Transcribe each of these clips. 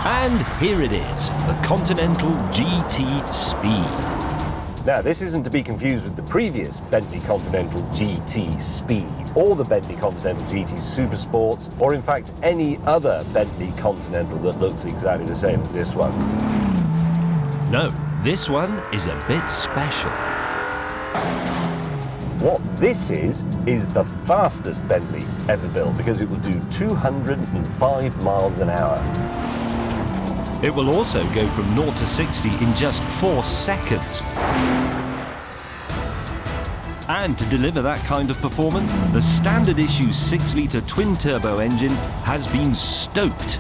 And here it is, the Continental GT Speed. Now, this isn't to be confused with the previous Bentley Continental GT Speed, or the Bentley Continental GT Super Sports, or in fact any other Bentley Continental that looks exactly the same as this one. No, this one is a bit special. What this is the fastest Bentley ever built, because it will do 205 miles an hour. It will also go from 0 to 60 in just 4 seconds. And to deliver that kind of performance, the standard issue 6-litre twin-turbo engine has been stoked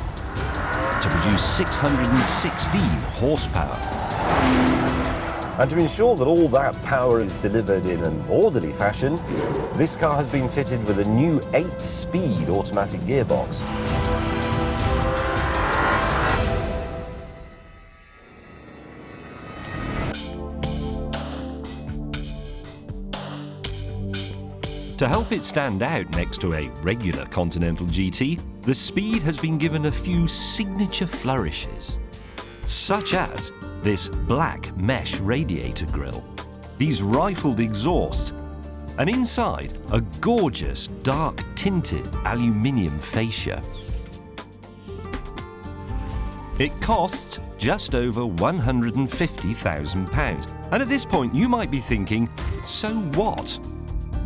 to produce 616 horsepower. And to ensure that all that power is delivered in an orderly fashion, this car has been fitted with a new 8-speed automatic gearbox. To help it stand out next to a regular Continental GT, the Speed has been given a few signature flourishes, such as this black mesh radiator grille, these rifled exhausts, and inside a gorgeous dark tinted aluminium fascia. It costs just over £150,000, and at this point you might be thinking, so what?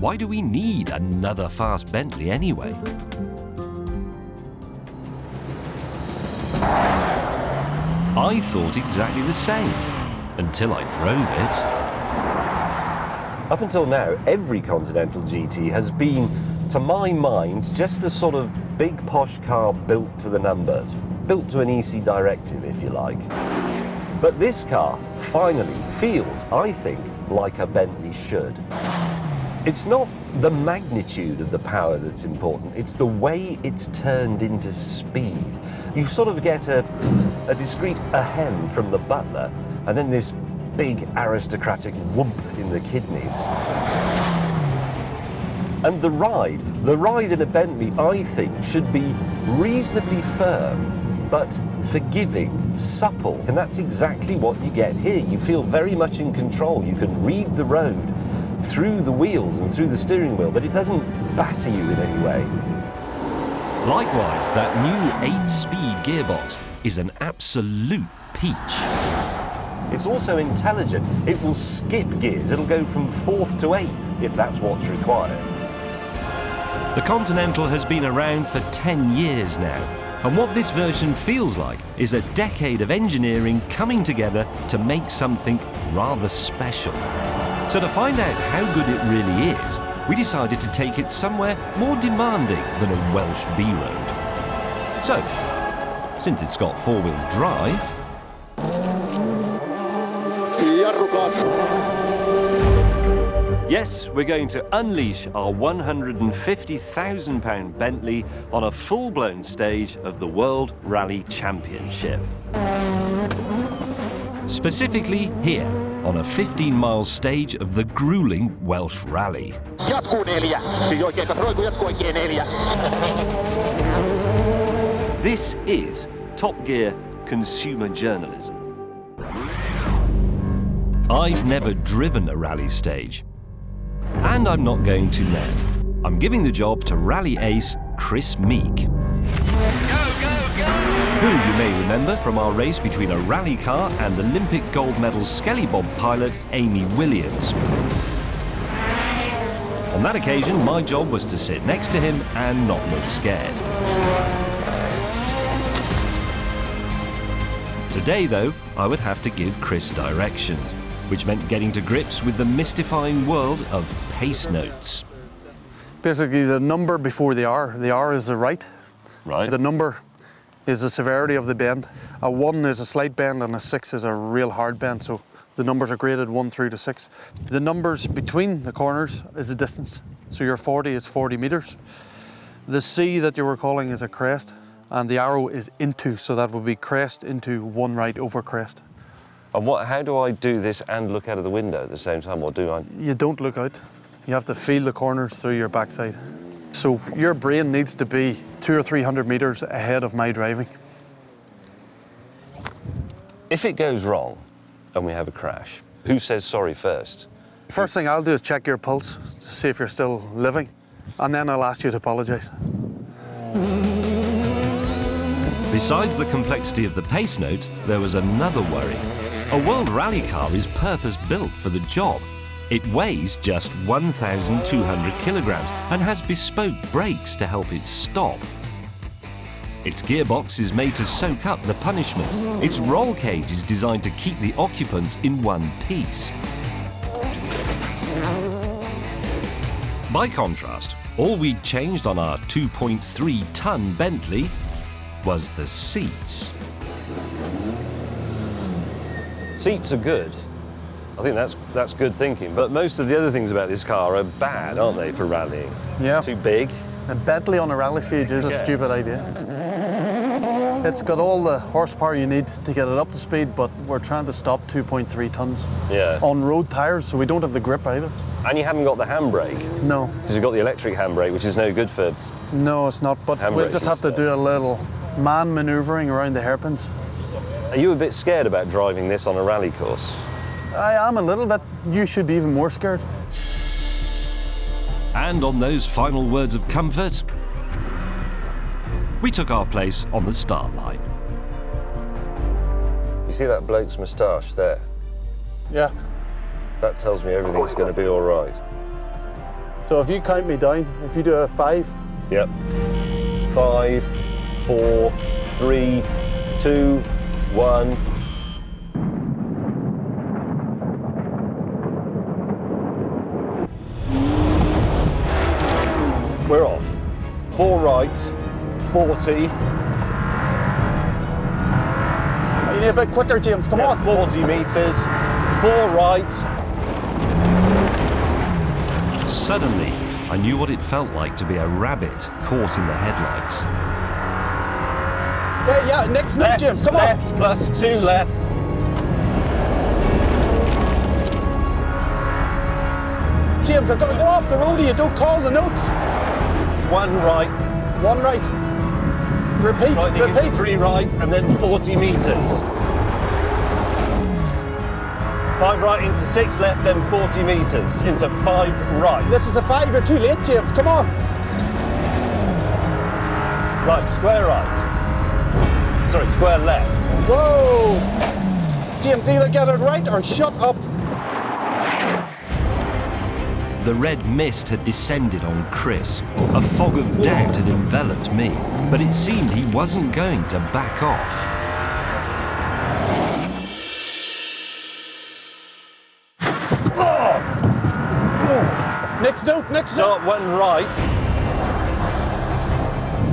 Why do we need another fast Bentley anyway? I thought exactly the same, until I drove it. Up until now, every Continental GT has been, to my mind, just a sort of big posh car built to the numbers, built to an EC directive, if you like. But this car finally feels, I think, like a Bentley should. It's not the magnitude of the power that's important, it's the way it's turned into speed. You sort of get a discreet ahem from the butler, and then this big aristocratic whoomp in the kidneys. And the ride in a Bentley, I think, should be reasonably firm, but forgiving, supple. And that's exactly what you get here. You feel very much in control. You can read the road through the wheels and through the steering wheel, but it doesn't batter you in any way. Likewise, that new 8-speed gearbox is an absolute peach. It's also intelligent. It will skip gears. It'll go from 4th to 8th, if that's what's required. The Continental has been around for 10 years now, and what this version feels like is a decade of engineering coming together to make something rather special. So to find out how good it really is, we decided to take it somewhere more demanding than a Welsh B-road. So, since it's got 4-wheel drive, yes, we're going to unleash our £150,000 Bentley on a full-blown stage of the World Rally Championship. Specifically here, on a 15-mile stage of the grueling Welsh Rally. This is Top Gear consumer journalism. I've never driven a rally stage, and I'm not going to now. I'm giving the job to rally ace Chris Meek, who you may remember from our race between a rally car and Olympic gold medal Skelly Bob pilot Amy Williams. On that occasion, my job was to sit next to him and not look scared. Today, though, I would have to give Chris directions, which meant getting to grips with the mystifying world of pace notes. Basically, the number before the R is the right. Right. The number is the severity of the bend. A 1 is a slight bend and a 6 is a real hard bend, so the numbers are graded 1 through to 6. The numbers between the corners is the distance, so your 40 is 40 metres. The C that you were calling is a crest, and the arrow is into, so that would be crest into 1 right over crest. And how do I do this and look out of the window at the same time, or do I? You don't look out. You have to feel the corners through your backside. So your brain needs to be 200 or 300 metres ahead of my driving. If it goes wrong and we have a crash, who says sorry first? First thing I'll do is check your pulse to see if you're still living, and then I'll ask you to apologise. Besides the complexity of the pace notes, there was another worry. A World Rally car is purpose-built for the job. It weighs just 1,200 kilograms and has bespoke brakes to help it stop. Its gearbox is made to soak up the punishment. Its roll cage is designed to keep the occupants in one piece. By contrast, all we'd changed on our 2.3-ton Bentley was the seats. Seats are good. I think that's good thinking, but most of the other things about this car are bad, aren't they, for rallying? Yeah. Too big. A Bentley on a rally stage is a stupid idea. It's got all the horsepower you need to get it up to speed, but we're trying to stop 2.3 tons Yeah. on road tyres, so we don't have the grip either. And you haven't got the handbrake, No, because you've got the electric handbrake, which is no good for... no, it's not. But we'll Handbrake just and have to stuff. do a little man manoeuvring around the hairpins. Are you a bit scared about driving this on a rally course? I am a little bit. You should be even more scared. And on those final words of comfort, we took our place on the start line. You see that bloke's moustache there? Yeah. That tells me everything's going to be all right. So if you count me down, if you do a 5, Yep. 5, 4, 3, 2, 1. We're off. 4 right, 40. you need a bit quicker, James. Come on. 40 metres. 4 right. Suddenly, I knew what it felt like to be a rabbit caught in the headlights. Yeah, next, Left, James. Come left, on. plus 2 left. James, I've got to go off the road. You don't call the notes. 1 right. 1 right. Repeat. Tightening into Repeat. 3 right, and then 40 metres. 5 right into 6 left, then 40 metres into 5 right. This is a 5. You're too late, James. Come on. Right, square right. Sorry, square left. Whoa. James, either get it right or shut up. The red mist had descended on Chris. A fog of doubt had enveloped me, but it seemed he wasn't going to back off. Next note, next note. Start 1 right.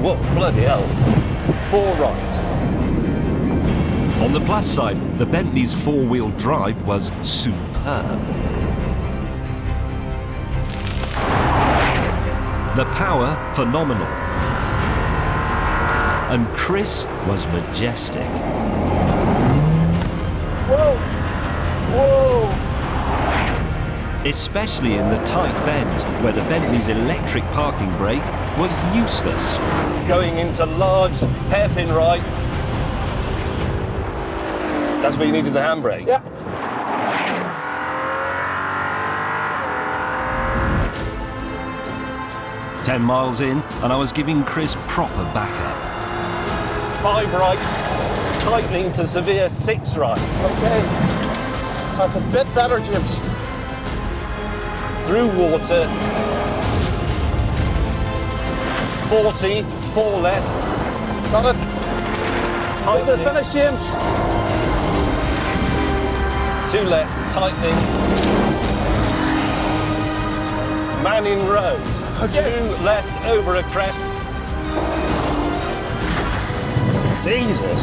Whoa, bloody hell. 4 right. On the plus side, the Bentley's four-wheel drive was superb. The power, phenomenal. And Chris was majestic. Whoa. Whoa. Especially in the tight bends where the Bentley's electric parking brake was useless. Going into large hairpin right. That's where you needed the handbrake. Yeah. "10 miles in, and I was giving Chris proper backup. 5 right. Tightening to severe 6 right. Okay. That's a bit better, James. Through water. 40, 4 left. Got it. To the Tightening. finish, James. 2 left, tightening. Man in road. Okay. 2 left over a crest. Jesus.